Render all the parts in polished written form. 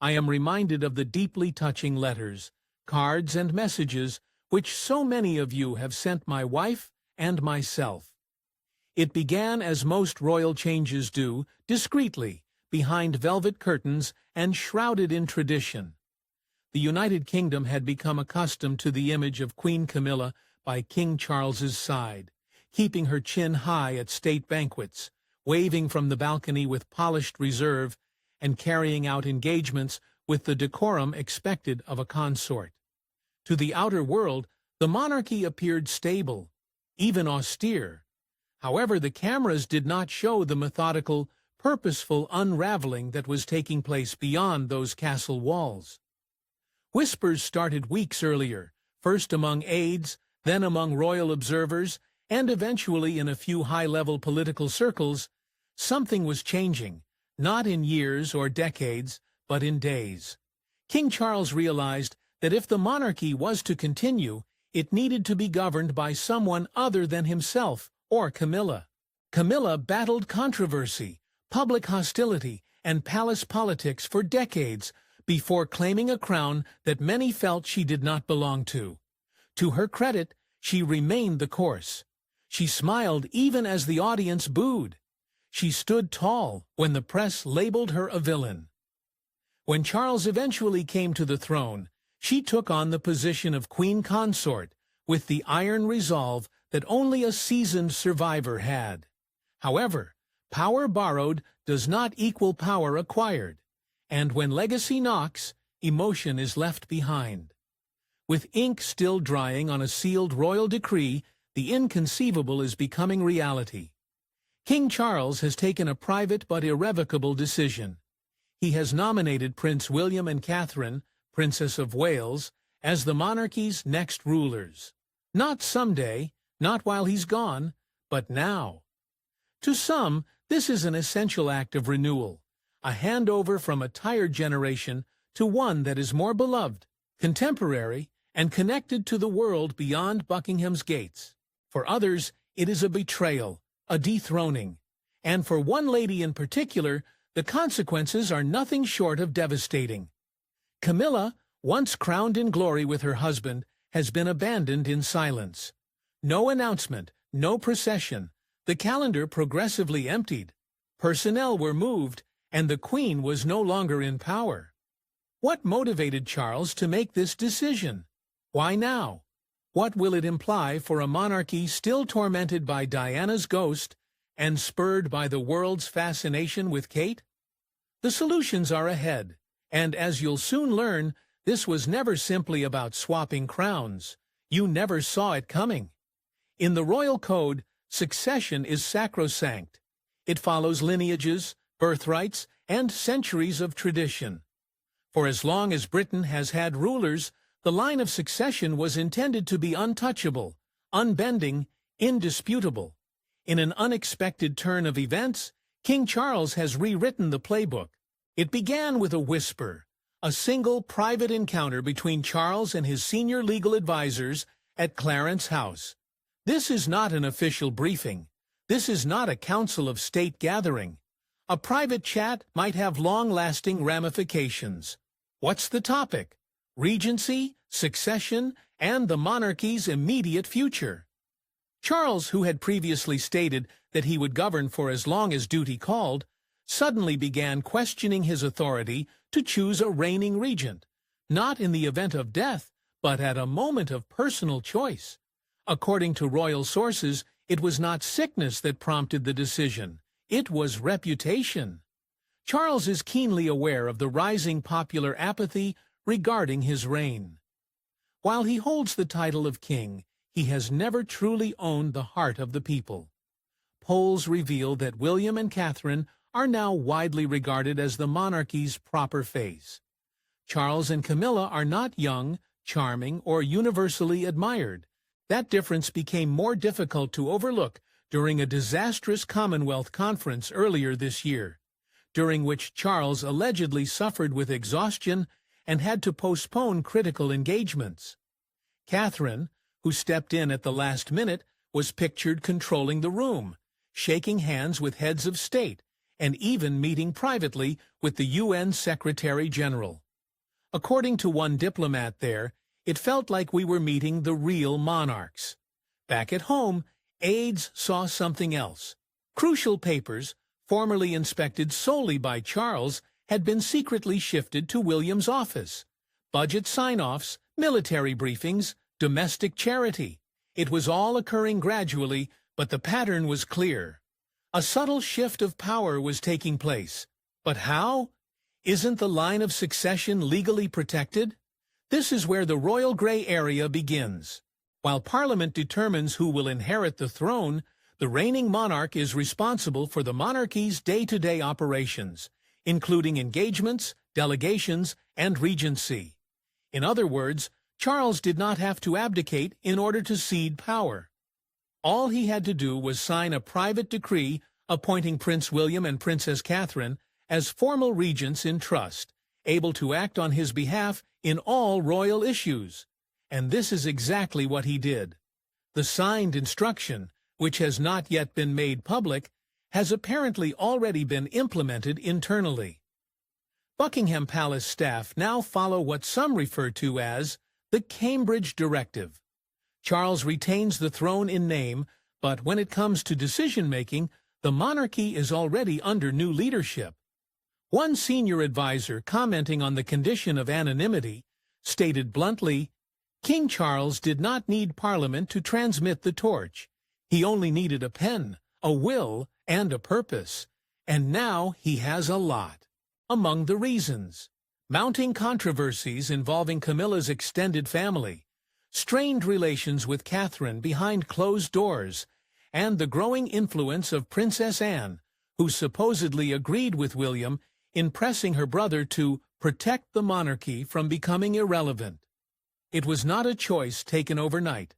I am reminded of the deeply touching letters, cards, and messages which so many of you have sent my wife and myself. It began as most royal changes do, discreetly, behind velvet curtains and shrouded in tradition. The United Kingdom had become accustomed to the image of Queen Camilla by King Charles's side, keeping her chin high at state banquets, waving from the balcony with polished reserve, and carrying out engagements with the decorum expected of a consort. To the outer world, the monarchy appeared stable, even austere. However, the cameras did not show the methodical, purposeful unraveling that was taking place beyond those castle walls. Whispers started weeks earlier, first among aides, then among royal observers, and eventually in a few high-level political circles. Something was changing, not in years or decades, but in days. King Charles realized that if the monarchy was to continue, it needed to be governed by someone other than himself or Camilla. Camilla battled controversy, public hostility, and palace politics for decades before claiming a crown that many felt she did not belong to. To her credit, she remained the course. She smiled even as the audience booed. She stood tall when the press labeled her a villain. When Charles eventually came to the throne, she took on the position of queen consort with the iron resolve that only a seasoned survivor had. However, power borrowed does not equal power acquired, and when legacy knocks, emotion is left behind. With ink still drying on a sealed royal decree, the inconceivable is becoming reality. King Charles has taken a private but irrevocable decision. He has nominated Prince William and Catherine, Princess of Wales, as the monarchy's next rulers. Not someday, not while he's gone, but now. To some, this is an essential act of renewal, a handover from a tired generation to one that is more beloved, contemporary, and connected to the world beyond Buckingham's gates. For others, it is a betrayal, a dethroning. And for one lady in particular, the consequences are nothing short of devastating. Camilla, once crowned in glory with her husband, has been abandoned in silence. No announcement, no procession. The calendar progressively emptied. Personnel were moved, and the Queen was no longer in power. What motivated Charles to make this decision? Why now? What will it imply for a monarchy still tormented by Diana's ghost and spurred by the world's fascination with Kate? The solutions are ahead, and as you'll soon learn, this was never simply about swapping crowns. You never saw it coming. In the royal code, succession is sacrosanct. It follows lineages, birthrights, and centuries of tradition. For as long as Britain has had rulers, the line of succession was intended to be untouchable, unbending, indisputable. In an unexpected turn of events, King Charles has rewritten the playbook. It began with a whisper, a single private encounter between Charles and his senior legal advisors at Clarence House. This is not an official briefing. This is not a council of state gathering. A private chat might have long-lasting ramifications. What's the topic? Regency, succession, and the monarchy's immediate future. Charles, who had previously stated that he would govern for as long as duty called, suddenly began questioning his authority to choose a reigning regent, not in the event of death, but at a moment of personal choice. According to royal sources, it was not sickness that prompted the decision. It was reputation. Charles is keenly aware of the rising popular apathy regarding his reign. While he holds the title of king, he has never truly owned the heart of the people. Polls reveal that William and Catherine are now widely regarded as the monarchy's proper face. Charles and Camilla are not young, charming, or universally admired. That difference became more difficult to overlook during a disastrous Commonwealth conference earlier this year, during which Charles allegedly suffered with exhaustion and had to postpone critical engagements. Catherine, who stepped in at the last minute, was pictured controlling the room, shaking hands with heads of state, and even meeting privately with the UN Secretary-General. According to one diplomat there, it felt like we were meeting the real monarchs. Back at home, aides saw something else. Crucial papers, formerly inspected solely by Charles, had been secretly shifted to William's office. Budget sign-offs, military briefings, domestic charity. It was all occurring gradually, but the pattern was clear. A subtle shift of power was taking place. But how? Isn't the line of succession legally protected? This is where the royal gray area begins. While Parliament determines who will inherit the throne, the reigning monarch is responsible for the monarchy's day-to-day operations, including engagements, delegations, and regency. In other words, Charles did not have to abdicate in order to cede power. All he had to do was sign a private decree appointing Prince William and Princess Catherine as formal regents in trust, able to act on his behalf in all royal issues. And this is exactly what he did. The signed instruction, which has not yet been made public, has apparently already been implemented internally. Buckingham Palace staff now follow what some refer to as the Cambridge Directive. Charles retains the throne in name, but when it comes to decision-making, the monarchy is already under new leadership. One senior advisor, commenting on the condition of anonymity, stated bluntly, "King Charles did not need Parliament to transmit the torch. He only needed a pen, a will, and a purpose. And now he has a lot." Among the reasons: mounting controversies involving Camilla's extended family, strained relations with Catherine behind closed doors, and the growing influence of Princess Anne, who supposedly agreed with William in pressing her brother to protect the monarchy from becoming irrelevant. It was not a choice taken overnight.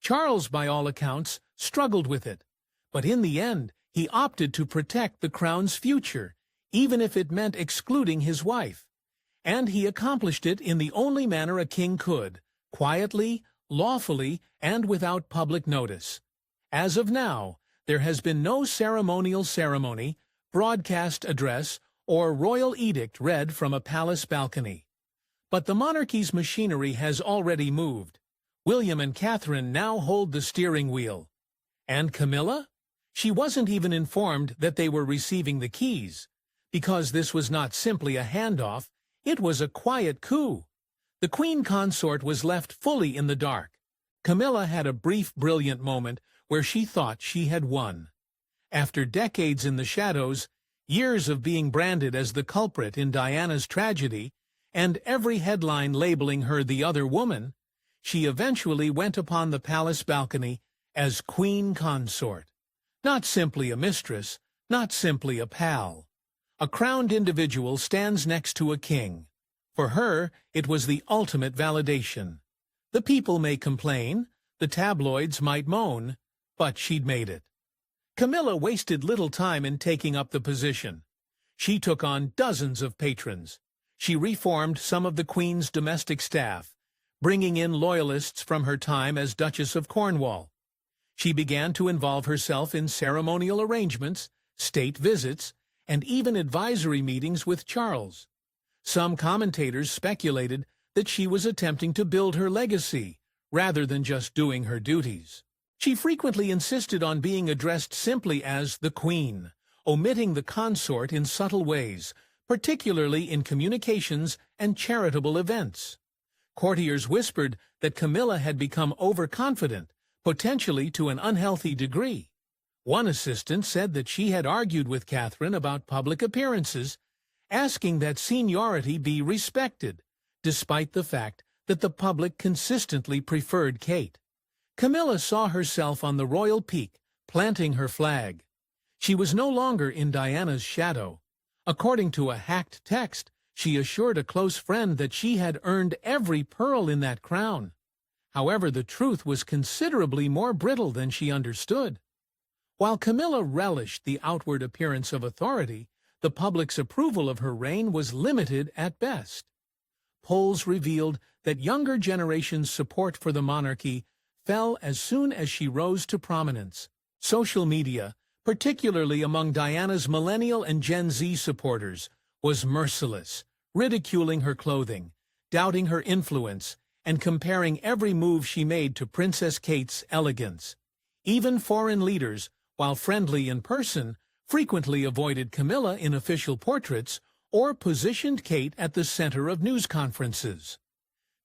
Charles, by all accounts, struggled with it, but in the end, he opted to protect the crown's future, even if it meant excluding his wife. And he accomplished it in the only manner a king could, quietly, lawfully, and without public notice. As of now, there has been no ceremonial ceremony, broadcast address, or royal edict read from a palace balcony. But the monarchy's machinery has already moved. William and Catherine now hold the steering wheel. And Camilla? She wasn't even informed that they were receiving the keys. Because this was not simply a handoff, it was a quiet coup. The Queen Consort was left fully in the dark. Camilla had a brief, brilliant moment where she thought she had won. After decades in the shadows, years of being branded as the culprit in Diana's tragedy, and every headline labeling her the other woman, she eventually went upon the palace balcony as Queen Consort. Not simply a mistress, not simply a pal. A crowned individual stands next to a king. For her, it was the ultimate validation. The people may complain, the tabloids might moan, but she'd made it. Camilla wasted little time in taking up the position. She took on dozens of patrons. She reformed some of the Queen's domestic staff, bringing in loyalists from her time as Duchess of Cornwall. She began to involve herself in ceremonial arrangements, state visits, and even advisory meetings with Charles. Some commentators speculated that she was attempting to build her legacy, rather than just doing her duties. She frequently insisted on being addressed simply as the Queen, omitting the consort in subtle ways, particularly in communications and charitable events. Courtiers whispered that Camilla had become overconfident, potentially to an unhealthy degree. One assistant said that she had argued with Catherine about public appearances, asking that seniority be respected, despite the fact that the public consistently preferred Kate. Camilla saw herself on the royal peak, planting her flag. She was no longer in Diana's shadow. According to a hacked text, she assured a close friend that she had earned every pearl in that crown. However, the truth was considerably more brittle than she understood. While Camilla relished the outward appearance of authority, the public's approval of her reign was limited at best. Polls revealed that younger generations' support for the monarchy fell as soon as she rose to prominence. Social media, particularly among Diana's millennial and Gen Z supporters, was merciless, ridiculing her clothing, doubting her influence, and comparing every move she made to Princess Kate's elegance. Even foreign leaders, while friendly in person, frequently avoided Camilla in official portraits or positioned Kate at the center of news conferences.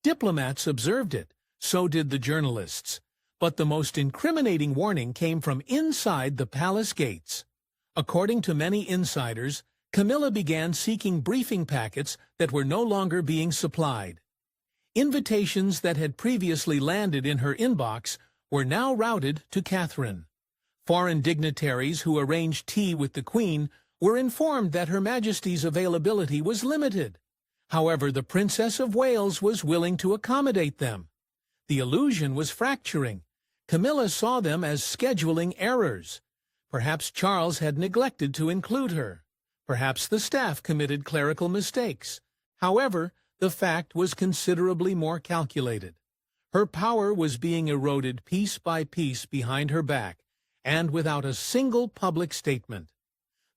Diplomats observed it, so did the journalists. But the most incriminating warning came from inside the palace gates. According to many insiders, Camilla began seeking briefing packets that were no longer being supplied. Invitations that had previously landed in her inbox were now routed to Catherine. Foreign dignitaries who arranged tea with the Queen were informed that Her Majesty's availability was limited. However, the Princess of Wales was willing to accommodate them. The illusion was fracturing. Camilla saw them as scheduling errors. Perhaps Charles had neglected to include her. Perhaps the staff committed clerical mistakes. However, the fact was considerably more calculated. Her power was being eroded piece by piece behind her back, and without a single public statement.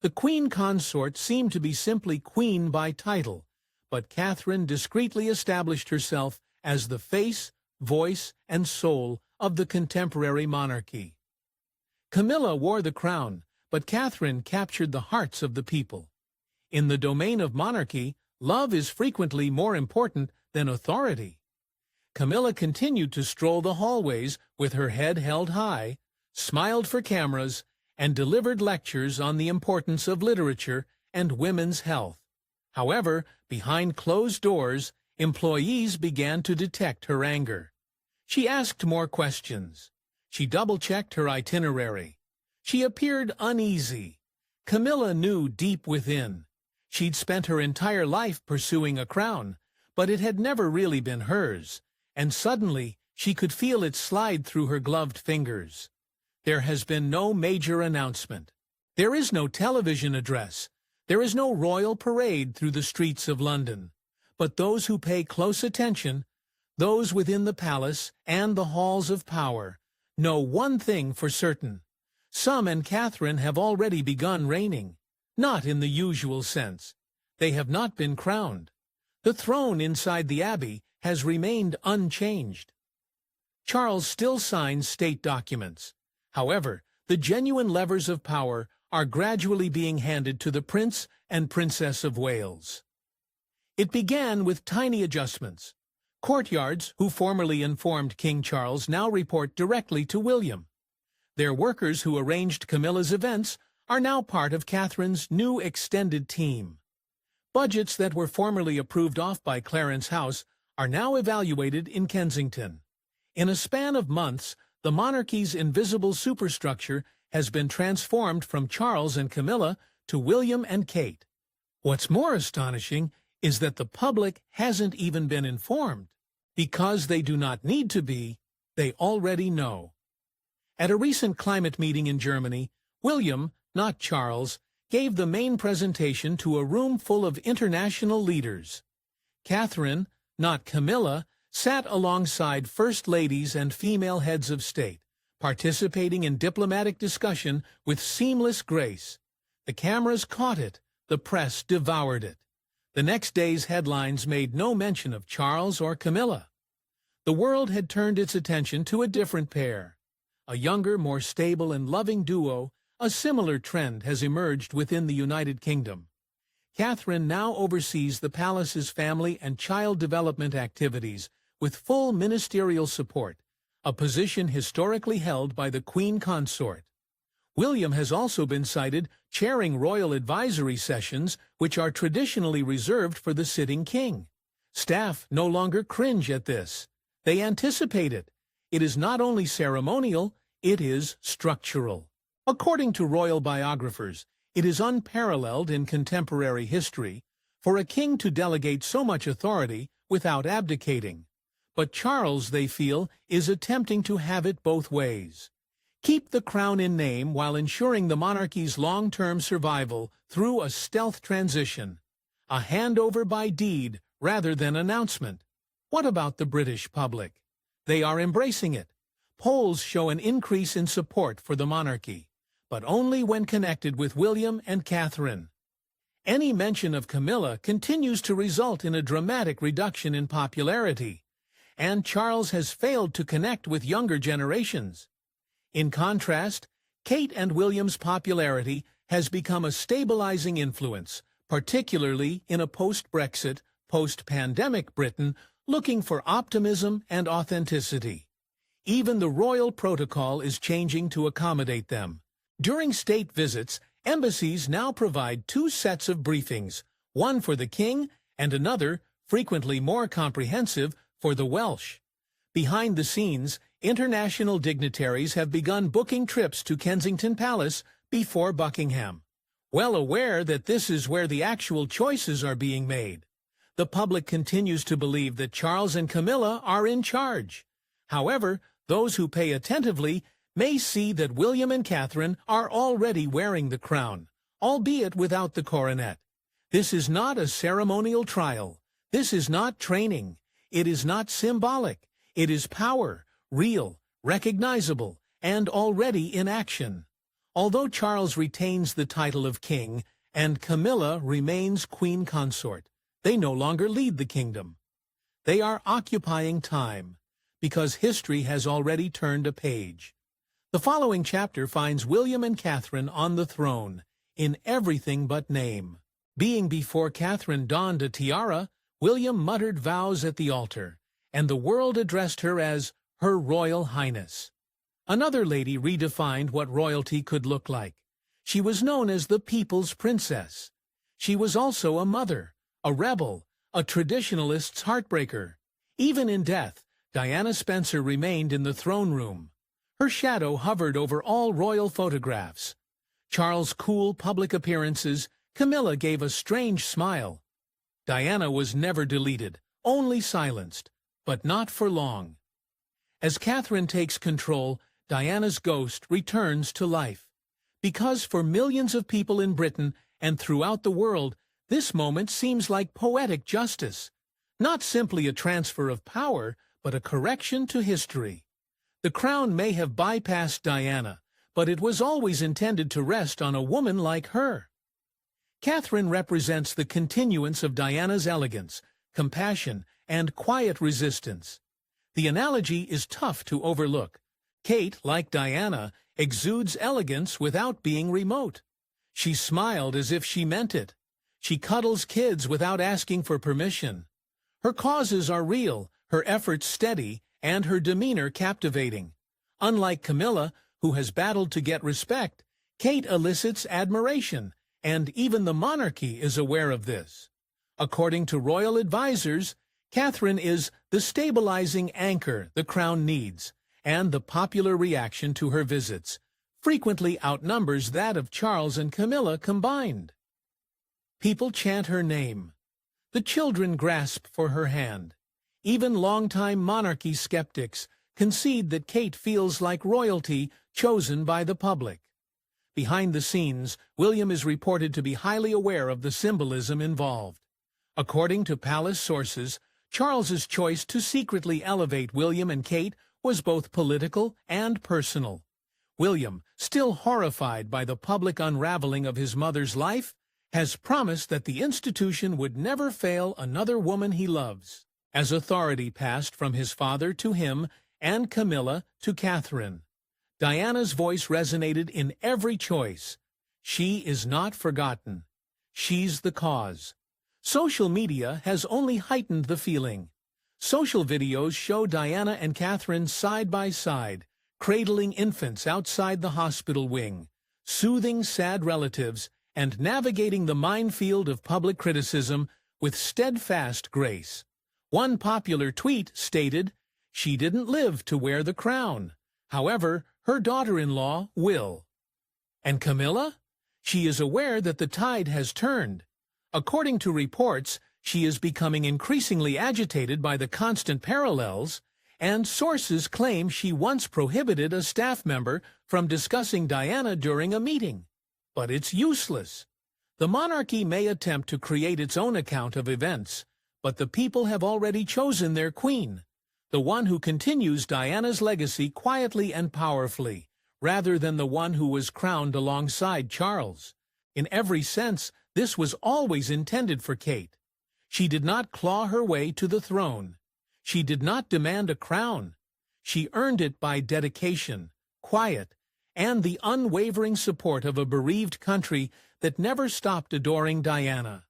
The Queen Consort seemed to be simply Queen by title, but Catherine discreetly established herself as the face, voice, and soul of the contemporary monarchy. Camilla wore the crown, but Catherine captured the hearts of the people. In the domain of monarchy, love is frequently more important than authority. Camilla continued to stroll the hallways with her head held high, smiled for cameras, and delivered lectures on the importance of literature and women's health. However, behind closed doors, employees began to detect her anger. She asked more questions. She double-checked her itinerary. She appeared uneasy. Camilla knew deep within. She'd spent her entire life pursuing a crown, but it had never really been hers, and suddenly she could feel it slide through her gloved fingers. There has been no major announcement. There is no television address. There is no royal parade through the streets of London. But those who pay close attention, those within the palace and the halls of power, know one thing for certain. Some and Catherine have already begun reigning, not in the usual sense. They have not been crowned. The throne inside the abbey has remained unchanged. Charles still signs state documents. However, the genuine levers of power are gradually being handed to the Prince and Princess of Wales. It began with tiny adjustments. Courtiards, who formerly informed King Charles, now report directly to William. Their workers who arranged Camilla's events are now part of Catherine's new extended team. Budgets that were formerly approved off by Clarence House are now evaluated in Kensington. In a span of months, the monarchy's invisible superstructure has been transformed from Charles and Camilla to William and Kate. What's more astonishing is that the public hasn't even been informed. Because they do not need to be, they already know. At a recent climate meeting in Germany, William, not Charles, gave the main presentation to a room full of international leaders. Catherine, not Camilla, sat alongside first ladies and female heads of state, participating in diplomatic discussion with seamless grace. The cameras caught it, the press devoured it. The next day's headlines made no mention of Charles or Camilla. The world had turned its attention to a different pair. A younger, more stable and loving duo, a similar trend has emerged within the United Kingdom. Catherine now oversees the palace's family and child development activities with full ministerial support, a position historically held by the Queen Consort. William has also been cited chairing royal advisory sessions, which are traditionally reserved for the sitting king. Staff no longer cringe at this. They anticipate it. It is not only ceremonial, it is structural. According to royal biographers, it is unparalleled in contemporary history for a king to delegate so much authority without abdicating. But Charles, they feel, is attempting to have it both ways. Keep the crown in name while ensuring the monarchy's long-term survival through a stealth transition. A handover by deed rather than announcement. What about the British public? They are embracing it. Polls show an increase in support for the monarchy. but only when connected with William and Catherine. Any mention of Camilla continues to result in a dramatic reduction in popularity, and Charles has failed to connect with younger generations. In contrast, Kate and William's popularity has become a stabilizing influence, particularly in a post-Brexit, post-pandemic Britain looking for optimism and authenticity. Even the royal protocol is changing to accommodate them. During state visits, embassies now provide two sets of briefings, one for the king and another, frequently more comprehensive, for the Welsh. Behind the scenes, international dignitaries have begun booking trips to Kensington Palace before Buckingham, well aware that this is where the actual choices are being made. The public continues to believe that Charles and Camilla are in charge. However, those who pay attentively may see that William and Catherine are already wearing the crown, albeit without the coronet. This is not a ceremonial trial. This is not training. It is not symbolic. It is power, real, recognizable, and already in action. Although Charles retains the title of king and Camilla remains queen consort, they no longer lead the kingdom. They are occupying time, because history has already turned a page. The following chapter finds William and Catherine on the throne, in everything but name. Being before Catherine donned a tiara, William muttered vows at the altar, and the world addressed her as Her Royal Highness. Another lady redefined what royalty could look like. She was known as the People's Princess. She was also a mother, a rebel, a traditionalist's heartbreaker. Even in death, Diana Spencer remained in the throne room. Her shadow hovered over all royal photographs. Charles' cool public appearances, Camilla gave a strange smile. Diana was never deleted, only silenced, but not for long. As Catherine takes control, Diana's ghost returns to life. Because for millions of people in Britain and throughout the world, this moment seems like poetic justice. Not simply a transfer of power, but a correction to history. The crown may have bypassed Diana, but it was always intended to rest on a woman like her. Catherine represents the continuance of Diana's elegance, compassion, and quiet resistance. The analogy is tough to overlook. Kate, like Diana, exudes elegance without being remote. She smiled as if she meant it. She cuddles kids without asking for permission. Her causes are real, her efforts steady, and her demeanor captivating. Unlike Camilla, who has battled to get respect, Kate elicits admiration, and even the monarchy is aware of this. According to royal advisors, Catherine is the stabilizing anchor the crown needs, and the popular reaction to her visits frequently outnumbers that of Charles and Camilla combined. People chant her name. The children grasp for her hand. Even longtime monarchy skeptics concede that Kate feels like royalty chosen by the public. Behind the scenes, William is reported to be highly aware of the symbolism involved. According to palace sources, Charles's choice to secretly elevate William and Kate was both political and personal. William, still horrified by the public unraveling of his mother's life, has promised that the institution would never fail another woman he loves, as authority passed from his father to him and Camilla to Catherine. Diana's voice resonated in every choice. She is not forgotten. She's the cause. Social media has only heightened the feeling. Social videos show Diana and Catherine side by side, cradling infants outside the hospital wing, soothing sad relatives, and navigating the minefield of public criticism with steadfast grace. One popular tweet stated, "She didn't live to wear the crown. However, her daughter-in-law will." And Camilla? She is aware that the tide has turned. According to reports, she is becoming increasingly agitated by the constant parallels, and sources claim she once prohibited a staff member from discussing Diana during a meeting. But it's useless. The monarchy may attempt to create its own account of events, but the people have already chosen their queen, the one who continues Diana's legacy quietly and powerfully, rather than the one who was crowned alongside Charles. In every sense, this was always intended for Kate. She did not claw her way to the throne. She did not demand a crown. She earned it by dedication, quiet, and the unwavering support of a bereaved country that never stopped adoring Diana,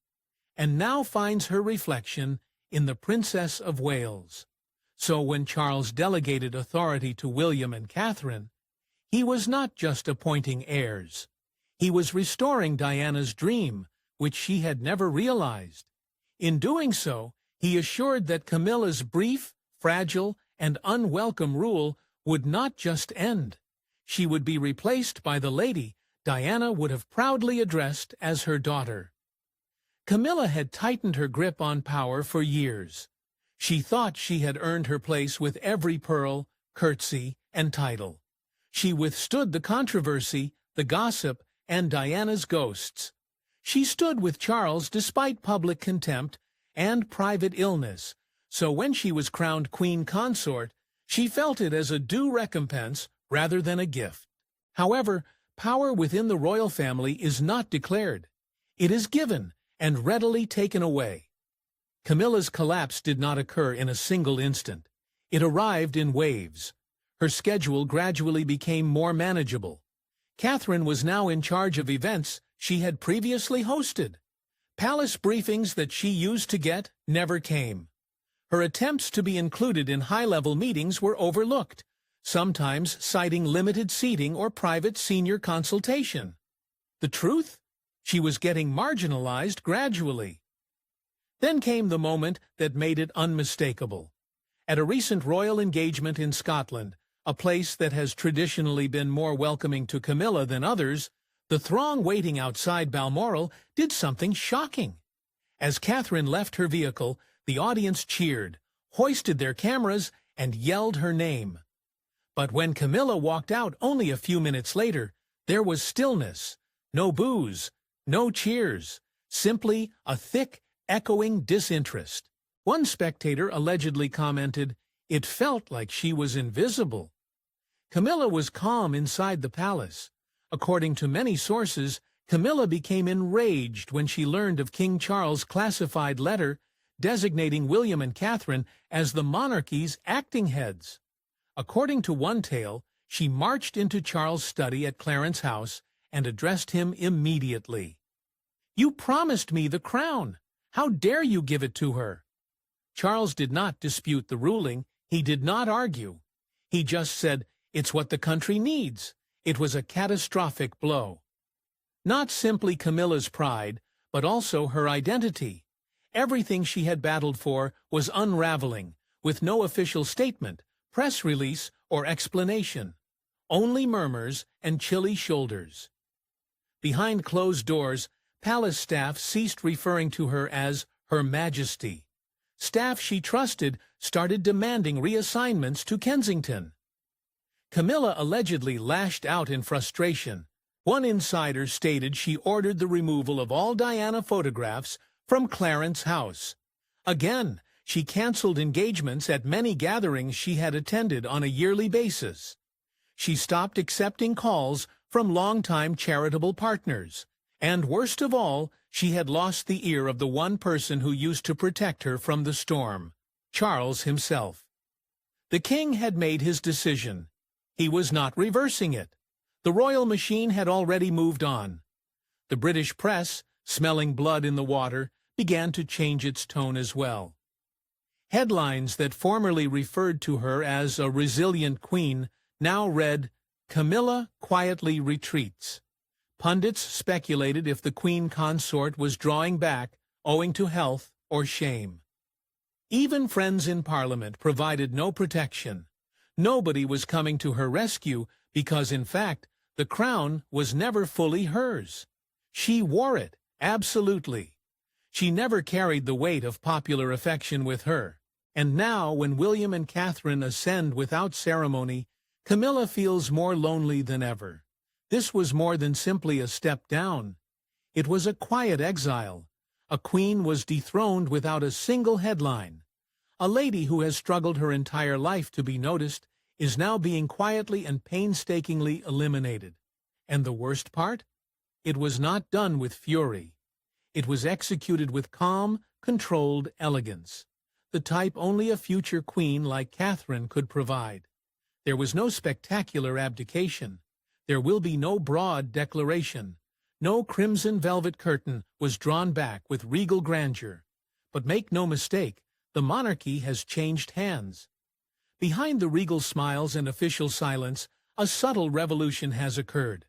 and now finds her reflection in the Princess of Wales. So when Charles delegated authority to William and Catherine, he was not just appointing heirs. He was restoring Diana's dream, which she had never realized. In doing so, he assured that Camilla's brief, fragile, and unwelcome rule would not just end. She would be replaced by the lady Diana would have proudly addressed as her daughter. Camilla had tightened her grip on power for years. She thought she had earned her place with every pearl, curtsy, and title. She withstood the controversy, the gossip, and Diana's ghosts. She stood with Charles despite public contempt and private illness, so when she was crowned queen consort, she felt it as a due recompense rather than a gift. However, power within the royal family is not declared. It is given and readily taken away. Camilla's collapse did not occur in a single instant. It arrived in waves. Her schedule gradually became more manageable. Catherine was now in charge of events she had previously hosted. Palace briefings that she used to get never came. Her attempts to be included in high-level meetings were overlooked, sometimes citing limited seating or private senior consultation. The truth? She was getting marginalized gradually. Then came the moment that made it unmistakable. At a recent royal engagement in Scotland, a place that has traditionally been more welcoming to Camilla than others, the throng waiting outside Balmoral did something shocking. As Catherine left her vehicle, the audience cheered, hoisted their cameras, and yelled her name. But when Camilla walked out only a few minutes later, there was stillness, no boos, no cheers, simply a thick, echoing disinterest. One spectator allegedly commented, "It felt like she was invisible." Camilla was calm inside the palace. According to many sources, Camilla became enraged when she learned of King Charles' classified letter designating William and Catherine as the monarchy's acting heads. According to one tale, she marched into Charles' study at Clarence House and addressed him immediately. "You promised me the crown. How dare you give it to her?" Charles did not dispute the ruling. He did not argue. He just said, "It's what the country needs." It was a catastrophic blow. Not simply Camilla's pride, but also her identity. Everything she had battled for was unraveling, with no official statement, press release, or explanation. Only murmurs and chilly shoulders. Behind closed doors, palace staff ceased referring to her as Her Majesty. Staff she trusted started demanding reassignments to Kensington. Camilla allegedly lashed out in frustration. One insider stated she ordered the removal of all Diana photographs from Clarence House. Again, she canceled engagements at many gatherings she had attended on a yearly basis. She stopped accepting calls from longtime charitable partners. And worst of all, she had lost the ear of the one person who used to protect her from the storm, Charles himself. The king had made his decision. He was not reversing it. The royal machine had already moved on. The British press, smelling blood in the water, began to change its tone as well. Headlines that formerly referred to her as a resilient queen now read, "Camilla quietly retreats." Pundits speculated if the queen consort was drawing back owing to health or shame. Even friends in Parliament provided no protection. Nobody was coming to her rescue because, in fact, the crown was never fully hers. She wore it, absolutely. She never carried the weight of popular affection with her. And now, when William and Catherine ascend without ceremony, Camilla feels more lonely than ever. This was more than simply a step down. It was a quiet exile. A queen was dethroned without a single headline. A lady who has struggled her entire life to be noticed is now being quietly and painstakingly eliminated. And the worst part? It was not done with fury. It was executed with calm, controlled elegance, the type only a future queen like Catherine could provide. There was no spectacular abdication. There will be no broad declaration. No crimson velvet curtain was drawn back with regal grandeur. But make no mistake, the monarchy has changed hands. Behind the regal smiles and official silence, a subtle revolution has occurred.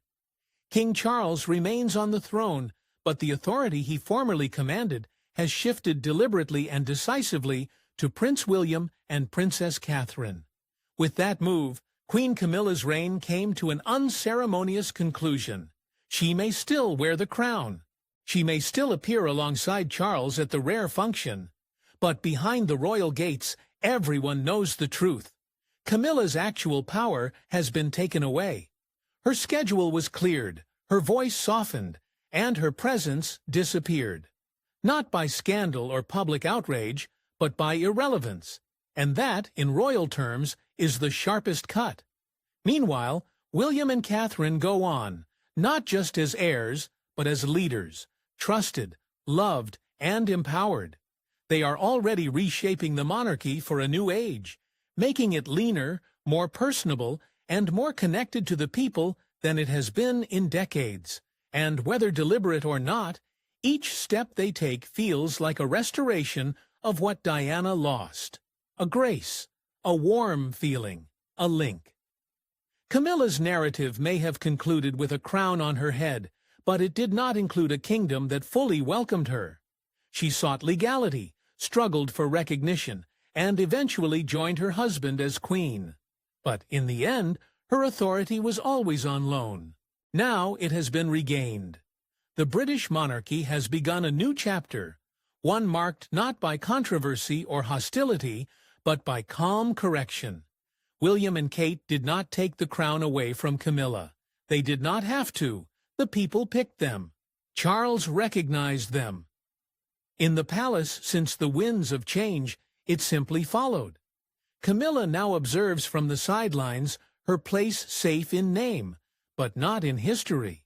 King Charles remains on the throne, but the authority he formerly commanded has shifted deliberately and decisively to Prince William and Princess Catherine. With that move, Queen Camilla's reign came to an unceremonious conclusion. She may still wear the crown. She may still appear alongside Charles at the rare function. But behind the royal gates, everyone knows the truth. Camilla's actual power has been taken away. Her schedule was cleared, her voice softened, and her presence disappeared. Not by scandal or public outrage, but by irrelevance. And that, in royal terms, is the sharpest cut. Meanwhile, William and Catherine go on, not just as heirs, but as leaders, trusted, loved, and empowered. They are already reshaping the monarchy for a new age, making it leaner, more personable, and more connected to the people than it has been in decades. And whether deliberate or not, each step they take feels like a restoration of what Diana lost. A grace, a warm feeling, a link. Camilla's narrative may have concluded with a crown on her head, but it did not include a kingdom that fully welcomed her. She sought legality, struggled for recognition, and eventually joined her husband as queen. But in the end, her authority was always on loan. Now it has been regained. The British monarchy has begun a new chapter, one marked not by controversy or hostility, but by calm correction. William and Kate did not take the crown away from Camilla. They did not have to. The people picked them. Charles recognized them. In the palace, since the winds of change, it simply followed. Camilla now observes from the sidelines, her place safe in name, but not in history.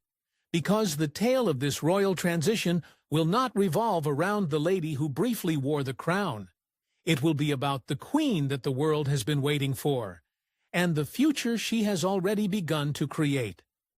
Because the tale of this royal transition will not revolve around the lady who briefly wore the crown. It will be about the queen that the world has been waiting for, and the future she has already begun to create.